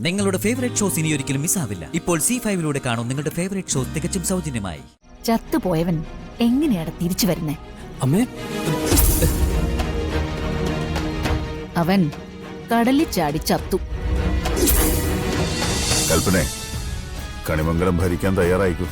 നിങ്ങളുടെ favourite shows ഇനി ഒരിക്കലും മിസ്സാവില്ല. ഇപ്പോൾ C5 കാണും നിങ്ങളുടെ ഫേവറേറ്റ് ഷോസ് തികച്ചും സൗജന്യമായി. ചത്തുപോയവൻ എങ്ങനെയാണ് തിരിച്ചു വരുന്നേ? അമ്മേ, അവൻ കടലിൽ ചാടി ചത്തു. കൽപ്പനെ, കണിമംഗലം ഭരിക്കാൻ തയ്യാറായിക്കൂ.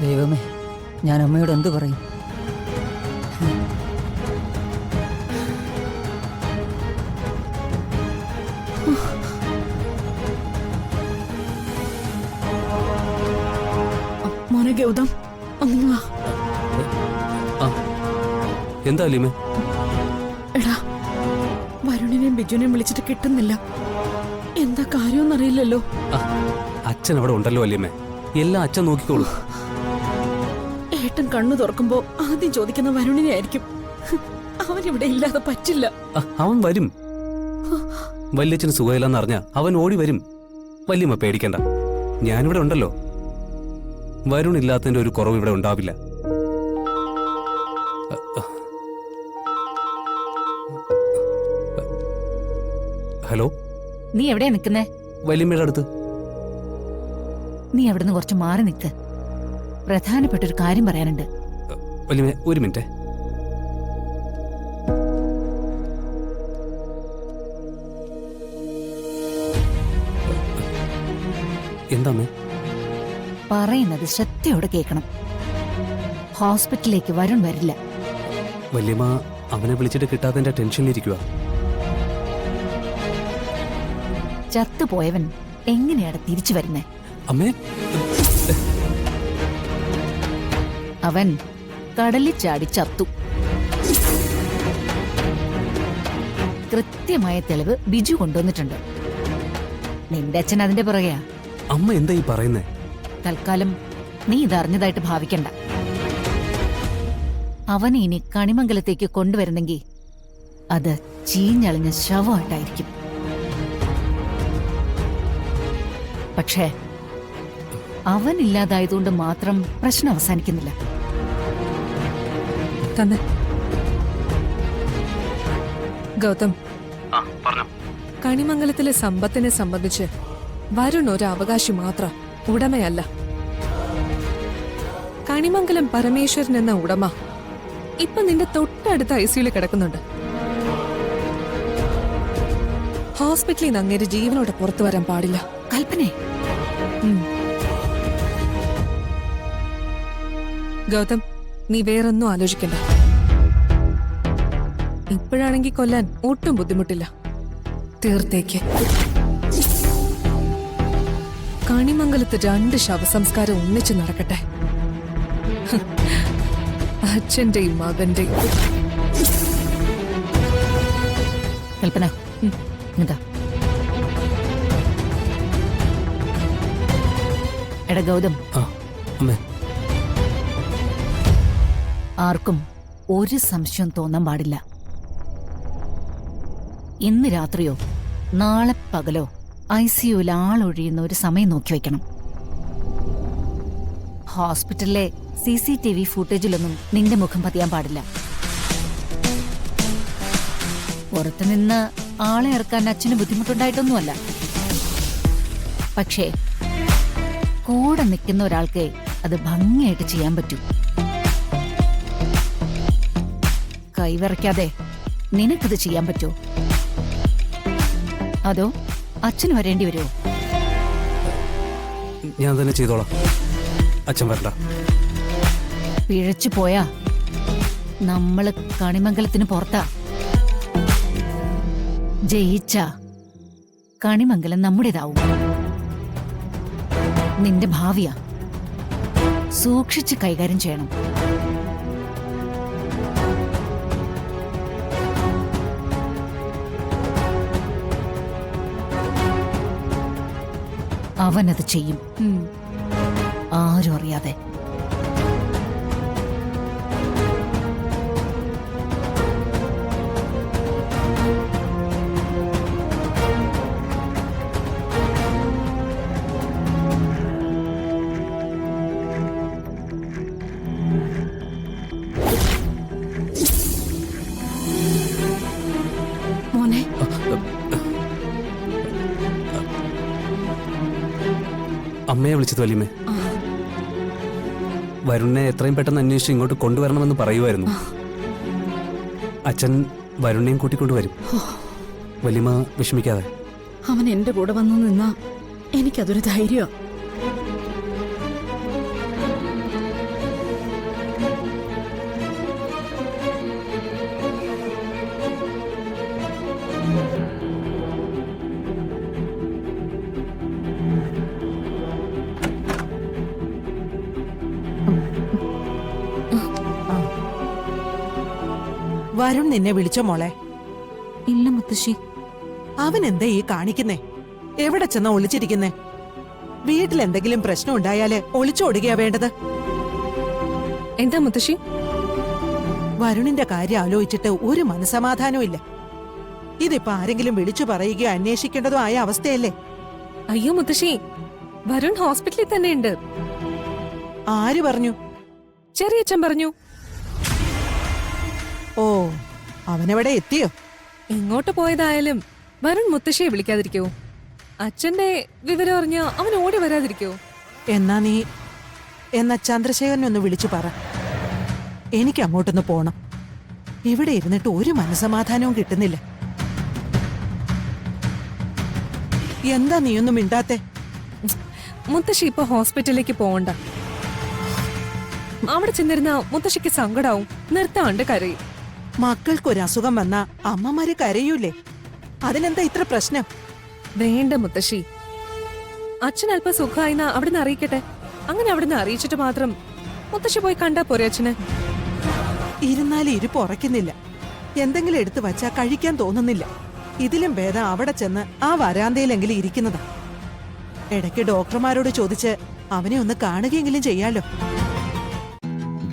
ദൈവമേ, ഞാൻ അമ്മയോട് എന്തു പറയും? മോനെ ഗൗതം, ഒന്ന് വാ. എന്താ അലീമേ? എടാ, വരുണിനെയും ബിജുനെയും വിളിച്ചിട്ട് കിട്ടുന്നില്ല. എന്താ കാര്യമെന്നറിയില്ലല്ലോ. അച്ഛൻ അവിടെ ഉണ്ടല്ലോ അലീമേ, എല്ലാം അച്ഛൻ നോക്കിക്കോളൂ. ഏട്ടൻ കണ്ണു തുറക്കുമ്പോ ആദ്യം ചോദിക്കുന്ന വരുണിനെ ആയിരിക്കും. അവൻ ഇവിടെ ഇല്ലാതെ പറ്റില്ല. അവൻ വരും. വല്യച്ഛന് സുഖമില്ലെന്ന് അറിഞ്ഞാ അവൻ ഓടി വരും. വല്യമ്മ പേടിക്കണ്ട, ഞാനിവിടെ ഉണ്ടല്ലോ. വരുണില്ലാത്തതിന്റെ ഒരു കുറവ് ഇവിടെ ഉണ്ടാവില്ല. ഹലോ, നീ എവിടെയാ നിക്കുന്നേ? വല്യമ്മയുടെ അടുത്ത്. നീ അവിടുന്ന് കുറച്ച് മാറി നിൽക്ക്. പ്രധാനപ്പെട്ടൊരു കാര്യം പറയാനുണ്ട്. വല്യമ്മ, ഒരു മിനിറ്റ്. എന്താമ്മേ? പറയുന്നത് ശ്രദ്ധയോടെ കേൾക്കണം. ഹോസ്പിറ്റലിലേക്ക് വരുൺ വരില്ല. വല്യമ്മ അവനെ വിളിച്ചിട്ട് കിട്ടാത്തതിന്റെ ടെൻഷനിലിരിക്കുക. ചത്തുപോയവൻ എങ്ങനെയാണ് തിരിച്ചു വരുന്നേ? അമ്മേ, അവൻ കടലിൽ ചാടി ചത്തു. കൃത്യമായ തെളിവ് ബിജു കൊണ്ടുവന്നിട്ടുണ്ട്. നിന്റെ അച്ഛൻ അതിന്റെ പുറകെയാ. അമ്മ എന്താ ഈ പറയുന്നേ? തൽക്കാലം നീ ഇതറിഞ്ഞതായിട്ട് ഭാവിക്കണ്ട. അവനെ ഇനി കണിമംഗലത്തേക്ക് കൊണ്ടുവരുന്നെങ്കിൽ അത് ചീഞ്ഞളിഞ്ഞ ശവമായിട്ടായിരിക്കും. പക്ഷേ അവനില്ലാതായതുകൊണ്ട് മാത്രം പ്രശ്നം അവസാനിക്കുന്നില്ല. തന്നെ ഗൗതം, കണിമംഗലത്തിലെ സമ്പത്തിനെ സംബന്ധിച്ച് വരുൺ ഒരു അവകാശി മാത്രം, ഉടമയല്ല. കണിമംഗലം പരമേശ്വരൻ എന്ന ഉടമ ഇപ്പൊ നിന്റെ തൊട്ടടുത്ത ICUയിൽ കിടക്കുന്നുണ്ട്. ഹോസ്പിറ്റലിൽ നിന്ന് അങ്ങേര് ജീവനോടെ പുറത്തു വരാൻ പാടില്ല. കൽപ്പനെ, ഗൗതം, നീ വേറൊന്നും ആലോചിക്കണ്ട. ഇപ്പോഴാണെങ്കിൽ കൊല്ലാൻ ഒട്ടും ബുദ്ധിമുട്ടില്ല. തീർത്തേക്ക്. കണിമംഗലത്ത് 2 ശവസംസ്കാരം ഒന്നിച്ചു നടക്കട്ടെ. അച്ഛന്റെയും മകന്റെയും. കൽപ്പന, എന്താ? എടാ ഗൗതം, അമ്മേ, ആർക്കും ഒരു സംശയം തോന്നാൻ പാടില്ല. ഇന്ന് രാത്രിയോ നാളെ പകലോ ICUയിൽ ആളൊഴിയുന്ന ഒരു സമയം നോക്കി വയ്ക്കണം. ഹോസ്പിറ്റലിലെ CCTV ഫുട്ടേജിലൊന്നും നിന്റെ മുഖം പതിയാൻ പാടില്ല. പുറത്തുനിന്ന് ആളെ ഇറക്കാൻ അച്ഛന് ബുദ്ധിമുട്ടുണ്ടായിട്ടൊന്നുമല്ല. പക്ഷേ കൂടെ നിൽക്കുന്ന ഒരാൾക്ക് അത് ഭംഗിയായിട്ട് ചെയ്യാൻ പറ്റൂ. കൈവിറയ്ക്കാതെ നിനക്കിത് ചെയ്യാൻ പറ്റുമോ? അതോ അച്ഛന് വരേണ്ടി വരുമോ? ഞാൻ തന്നെ ചെയ്തോളാം. അച്ഛൻ വരണ്ട. പിഴച്ചു പോയാ നമ്മള് കണിമംഗലത്തിന് പുറത്താ. ജയിച്ച കണിമംഗലം നമ്മുടേതാവും. നിന്റെ ഭാവിയാ, സൂക്ഷിച്ച് കൈകാര്യം ചെയ്യണം. അവനത് ചെയ്യും, ആരും അറിയാതെ. മോനെ, അമ്മയെ വിളിച്ചത് വല്യമ്മേ. വരുണിനെ എത്രയും പെട്ടെന്ന് അന്വേഷിച്ച് ഇങ്ങോട്ട് കൊണ്ടുവരണമെന്ന് പറയുമായിരുന്നു. അച്ഛൻ വരുണിനെയും കൂട്ടിക്കൊണ്ടുവരും. വല്യമ്മ വിഷമിക്കാതെ. അവൻ എന്റെ കൂടെ വന്നു നിന്നാ എനിക്കതൊരു ധൈര്യം. വരുൺ നിന്നെ വിളിച്ചോ മോളെ? ഇല്ല മുത്തശ്ശി. അവൻ എന്താ ഈ കാണിക്കുന്നേ? എവിടെ ചെന്നാ ഒളിച്ചിരിക്കുന്നേ? വീട്ടിൽ എന്തെങ്കിലും പ്രശ്നം ഉണ്ടായാല് ഒളിച്ചോടുകയാ വേണ്ടത്. എന്താ മുത്തശ്ശി? വരുണിന്റെ കാര്യം ആലോചിച്ചിട്ട് ഒരു മനസമാധാനവും ഇല്ല. ഇതിപ്പോ ആരെങ്കിലും വിളിച്ചു പറയുകയോ അന്വേഷിക്കേണ്ടതോ ആയ അവസ്ഥയല്ലേ? അയ്യോ മുത്തശ്ശി, വരുൺ ഹോസ്പിറ്റലിൽ തന്നെയുണ്ട്. ആര് പറഞ്ഞു? ചെറിയച്ഛൻ പറഞ്ഞു. ഓ, അവനെവിടെ എത്തിയോ? എങ്ങോട്ട് പോയതായാലും വരുൺ മുത്തശ്ശിയെ വിളിക്കാതിരിക്കോ? അച്ഛന്റെ വിവരം അറിഞ്ഞ അവൻ ഓടി വരാതിരിക്കോ? എന്നാ ചന്ദ്രശേഖരനൊന്ന് വിളിച്ചു പറ. എനിക്ക് അങ്ങോട്ടൊന്ന് പോണം. ഇവിടെ ഇരുന്നിട്ട് ഒരു മനസമാധാനവും കിട്ടുന്നില്ല. എന്താ നീയൊന്നും മിണ്ടാത്തെ? മുത്തശ്ശി ഇപ്പൊ ഹോസ്പിറ്റലിലേക്ക് പോകണ്ട. അവിടെ ചെന്നിരുന്ന മുത്തശ്ശിക്ക് സങ്കടാവും, നിർത്താണ്ട് കരയും. മക്കൾക്കൊരസുഖം വന്നാ അമ്മമാര് കരയൂലേ? അതിനെന്താ ഇത്ര പ്രശ്നം? വേണ്ട മുത്തശ്ശി, അച്ഛൻ അല്പം സുഖമായിന്ന് അവിടുന്ന് അറിയിക്കട്ടെ. അങ്ങനെ അവിടുന്ന് അറിയിച്ചിട്ട് മാത്രം മുത്തശ്ശി പോയി കണ്ടാ പോരെ അച്ഛന്? ഇരുന്നാലും ഇരിപ്പ് ഉറക്കുന്നില്ല. എന്തെങ്കിലും എടുത്തു വച്ചാ കഴിക്കാൻ തോന്നുന്നില്ല. ഇതിലും ഭേദം അവിടെ ചെന്ന് ആ വരാന്തയിലെങ്കിലും ഇരിക്കുന്നതാ. ഇടയ്ക്ക് ഡോക്ടർമാരോട് ചോദിച്ച് അവനെ ഒന്ന് കാണുകയെങ്കിലും ചെയ്യാലോ.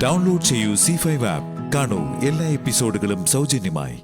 ഡൗൺലോഡ് ചെയ്യൂ C5 ആപ്പ്. കാണൂ എല്ലാ എപ്പിസോഡുകളും സൗജന്യമായി.